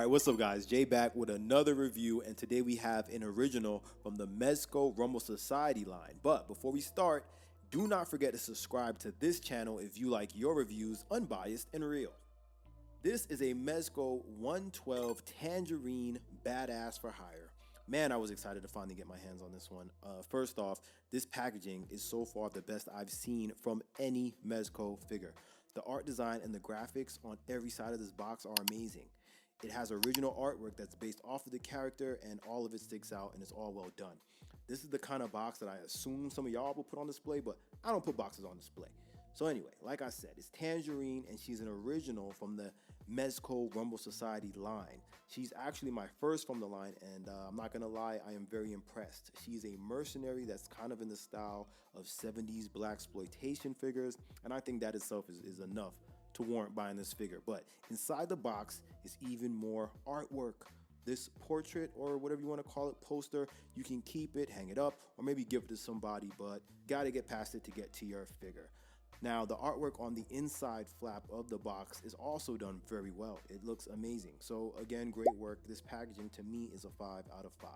Alright, what's up guys? Jay back with another review, and today we have an original from the MEZCO Rumble Society line. But before we start, do not forget to subscribe to this channel if you like your reviews unbiased and real. This is a MEZCO 112 Tangerine Badass for Hire. Man, I was excited to finally get my hands on this one. First off, this packaging is so far the best I've seen from any MEZCO figure. The art design and the graphics on every side of this box are amazing. It has original artwork that's based off of the character, and all of it sticks out and it's all well done. This is the kind of box that I assume some of y'all will put on display, but I don't put boxes on display. So anyway, like I said, it's Tangerine, and she's an original from the MEZCO Rumble Society line. She's actually my first from the line, and I'm not gonna lie, I am very impressed. She's a mercenary that's kind of in the style of 70s blaxploitation figures, and I think that itself is enough to warrant buying this figure. But inside the box is even more artwork. This portrait, or whatever you want to call it, poster, you can keep it, hang it up, or maybe give it to somebody, but gotta get past it to get to your figure. Now, the artwork on the inside flap of the box is also done very well. It looks amazing. So again, great work. This packaging to me is a 5 out of 5.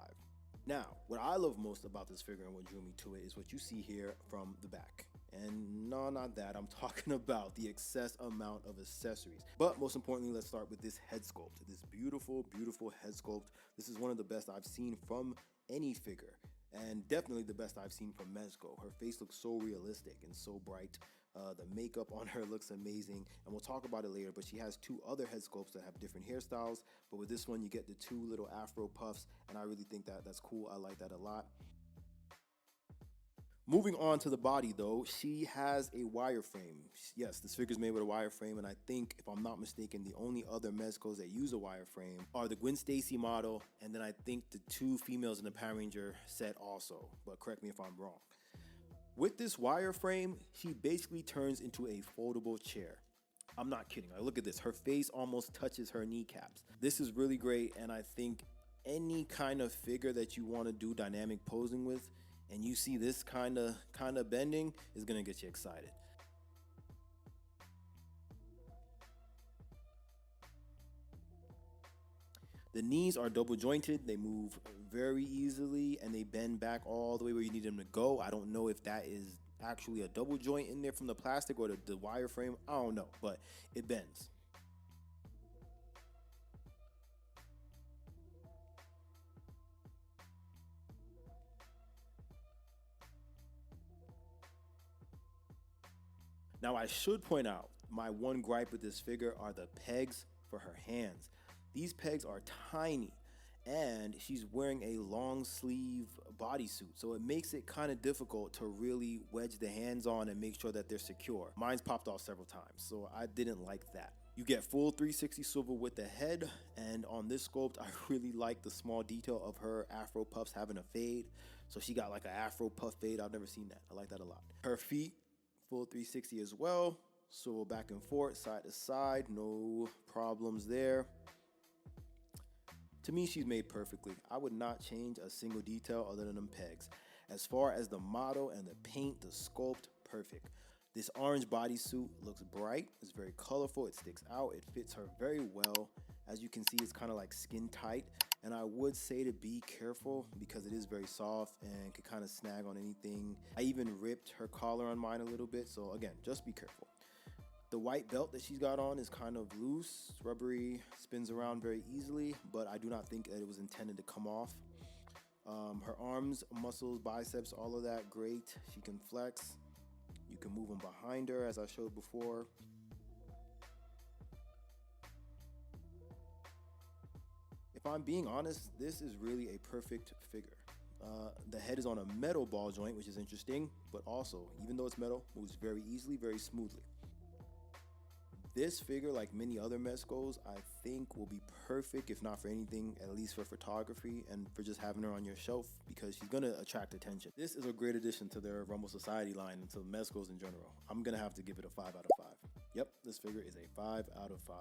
Now, what I love most about this figure and what drew me to it is what you see here from the back. And no, not that. I'm talking about the excess amount of accessories. But most importantly, let's start with this head sculpt. This beautiful, beautiful head sculpt. This is one of the best I've seen from any figure, and definitely the best I've seen from MEZCO. Her face looks so realistic and so bright. The makeup on her looks amazing, and we'll talk about it later, but she has two other head sculpts that have different hairstyles, but with this one you get the two little afro puffs, and I really think that's cool. I like that a lot. Moving on to the body though, she has a wireframe. Yes, this figure's made with a wireframe, and I think, if I'm not mistaken, the only other MEZCOs that use a wireframe are the Gwen Stacy model, and then I think the two females in the Power Ranger set also, but correct me if I'm wrong. With this wireframe, she basically turns into a foldable chair. I'm not kidding. Like, look at this. Her face almost touches her kneecaps. This is really great, and I think any kind of figure that you want to do dynamic posing with, and you see this kind of bending, is gonna get you excited. The knees are double jointed, they move very easily, and they bend back all the way where you need them to go. I don't know if that is actually a double joint in there from the plastic or the wireframe. I don't know, but it bends. Now, I should point out, my one gripe with this figure are the pegs for her hands. These pegs are tiny, and she's wearing a long sleeve bodysuit, so it makes it kind of difficult to really wedge the hands on and make sure that they're secure. Mine's popped off several times, so I didn't like that. You get full 360 swivel with the head, and on this sculpt, I really like the small detail of her afro puffs having a fade. So she got like an afro puff fade. I've never seen that. I like that a lot. Her feet, full 360 as well. Swivel back and forth, side to side, no problems there. To me, she's made perfectly. I would not change a single detail other than them pegs. As far as the model and the paint, the sculpt, perfect. This orange bodysuit looks bright, it's very colorful, it sticks out, it fits her very well. As you can see, it's kind of like skin tight, and I would say to be careful because it is very soft and could kind of snag on anything. I even ripped her collar on mine a little bit, so again, just be careful. The white belt that she's got on is kind of loose, rubbery, spins around very easily, but I do not think that it was intended to come off. Her arms, muscles, biceps, all of that, great. She can flex. You can move them behind her, as I showed before. If I'm being honest, this is really a perfect figure. The head is on a metal ball joint, which is interesting, but also, even though it's metal, moves very easily, very smoothly. This figure, like many other MEZCOs, I think will be perfect, if not for anything, at least for photography and for just having her on your shelf, because she's gonna attract attention. This is a great addition to their Rumble Society line and to MEZCOs in general. I'm gonna have to give it a 5 out of 5. Yep, this figure is a 5 out of 5.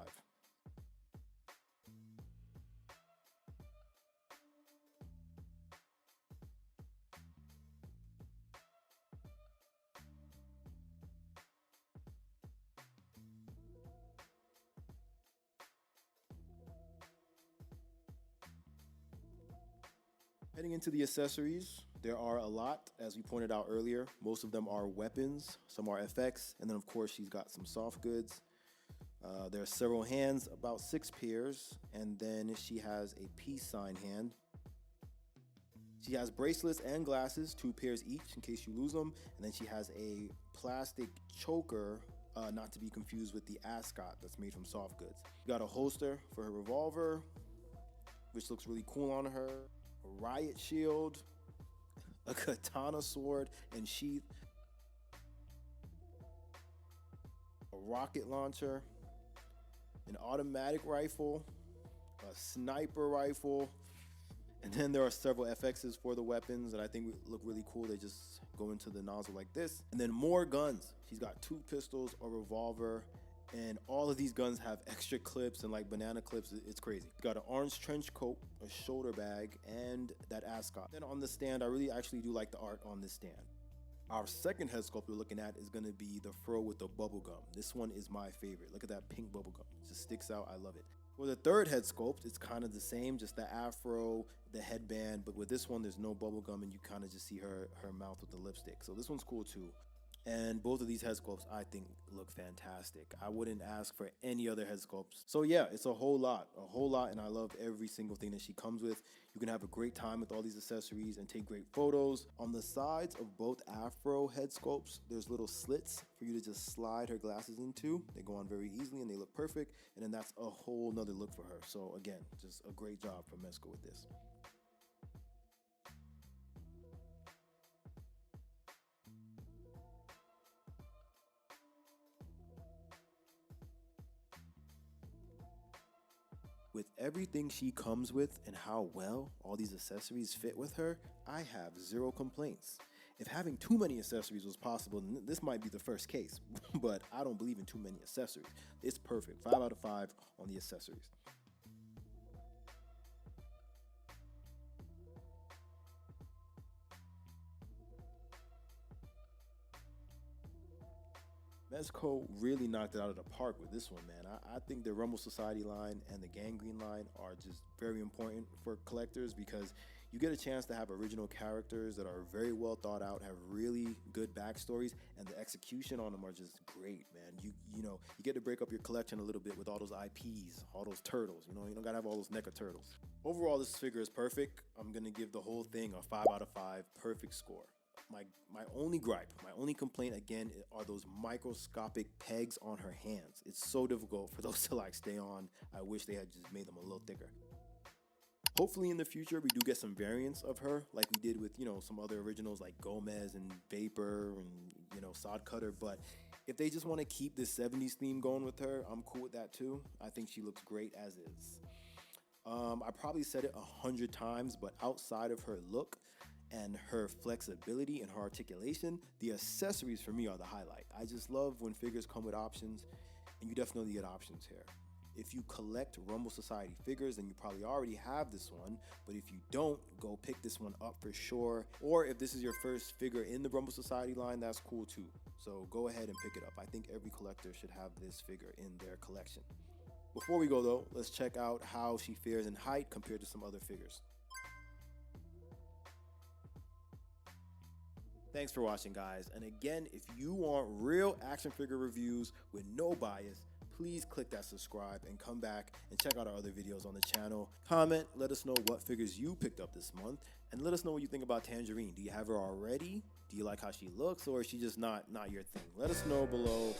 Heading into the accessories, there are a lot, as we pointed out earlier. Most of them are weapons, some are FX, and then of course she's got some soft goods. There are several hands, about 6 pairs, and then she has a peace sign hand. She has bracelets and glasses, 2 pairs each in case you lose them, and then she has a plastic choker, not to be confused with the ascot that's made from soft goods. You got a holster for her revolver, which looks really cool on her, a riot shield, a katana sword and sheath, a rocket launcher, an automatic rifle, a sniper rifle, and then there are several FXs for the weapons that I think look really cool. They just go into the nozzle like this. And then more guns. She's got 2 pistols, a revolver, and all of these guns have extra clips and like banana clips. It's crazy. Got an orange trench coat, a shoulder bag, and that ascot. Then on the stand, I really actually do like the art on this stand. Our second head sculpt we're looking at is gonna be the fro with the bubble gum. This one is my favorite. Look at that pink bubble gum. It just sticks out, I love it. For the third head sculpt, it's kind of the same, just the afro, the headband, but with this one, there's no bubble gum and you kind of just see her mouth with the lipstick. So this one's cool too. And both of these head sculpts, I think, look fantastic. I wouldn't ask for any other head sculpts. So yeah, it's a whole lot, and I love every single thing that she comes with. You can have a great time with all these accessories and take great photos. On the sides of both afro head sculpts, there's little slits for you to just slide her glasses into. They go on very easily and they look perfect. And then that's a whole nother look for her. So again, just a great job from MEZCO with this. With everything she comes with and how well all these accessories fit with her, I have 0 complaints. If having too many accessories was possible, then this might be the first case, but I don't believe in too many accessories. It's perfect, 5 out of 5 on the accessories. MEZCO really knocked it out of the park with this one, man. I think the Rumble Society line and the Gangrene line are just very important for collectors because you get a chance to have original characters that are very well thought out, have really good backstories, and the execution on them are just great, man. You know, you get to break up your collection a little bit with all those IPs, all those turtles. You know, you don't gotta have all those NECA turtles. Overall, this figure is perfect. I'm gonna give the whole thing a 5 out of 5, perfect score. My only gripe, my only complaint again are those microscopic pegs on her hands. It's so difficult for those to like stay on. I wish they had just made them a little thicker. Hopefully in the future we do get some variants of her like we did with, you know, some other originals like Gomez and Vapor and, you know, Sod Cutter, but if they just want to keep this 70s theme going with her, I'm cool with that too. I think she looks great as is. I probably said it 100 times, but outside of her look and her flexibility and her articulation, the accessories for me are the highlight. I just love when figures come with options, and you definitely get options here. If you collect Rumble Society figures, then you probably already have this one, but if you don't, go pick this one up for sure. Or if this is your first figure in the Rumble Society line, that's cool too. So go ahead and pick it up. I think every collector should have this figure in their collection. Before we go though, let's check out how she fares in height compared to some other figures. Thanks for watching, guys. And again, if you want real action figure reviews with no bias, please click that subscribe and come back and check out our other videos on the channel. Comment, let us know what figures you picked up this month, and let us know what you think about Tangerine. Do you have her already? Do you like how she looks, or is she just not your thing? Let us know below.